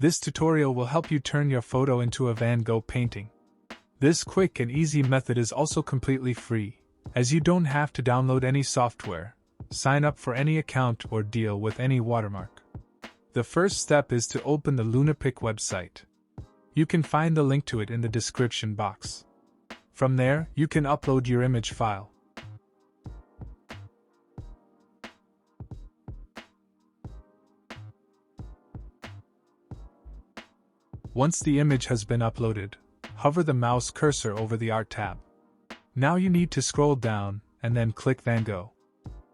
This tutorial will help you turn your photo into a Van Gogh painting. This quick and easy method is also completely free, as you don't have to download any software, sign up for any account or deal with any watermark. The first step is to open the LunaPic website. You can find the link to it in the description box. From there, you can upload your image file. Once the image has been uploaded, hover the mouse cursor over the Art tab. Now you need to scroll down, and then click Van Gogh.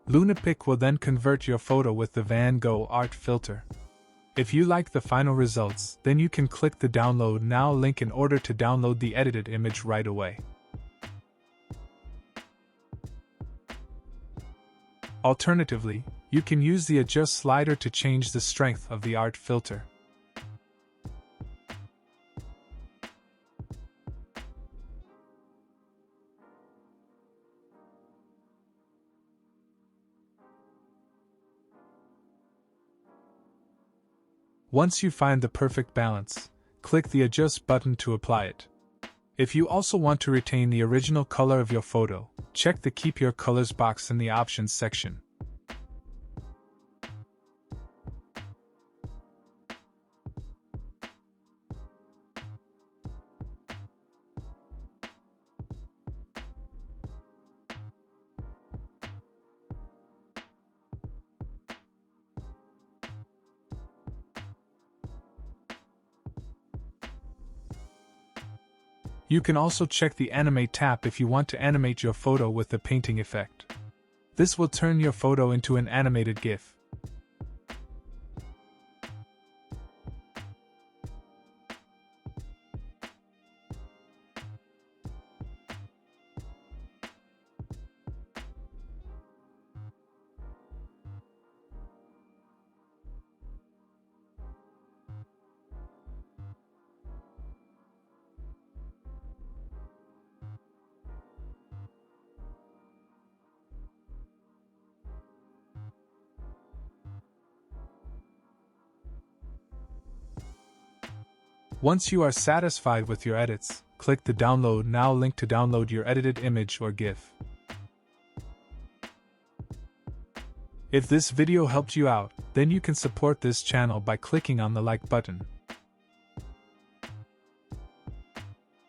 LunaPic will then convert your photo with the Van Gogh art filter. If you like the final results, then you can click the Download Now link in order to download the edited image right away. Alternatively, you can use the Adjust slider to change the strength of the art filter. Once you find the perfect balance, click the Adjust button to apply it. If you also want to retain the original color of your photo, check the Keep Your Colors box in the Options section. You can also check the Animate tab if you want to animate your photo with the painting effect. This will turn your photo into an animated GIF. Once you are satisfied with your edits, click the Download Now link to download your edited image or GIF. If this video helped you out, then you can support this channel by clicking on the like button.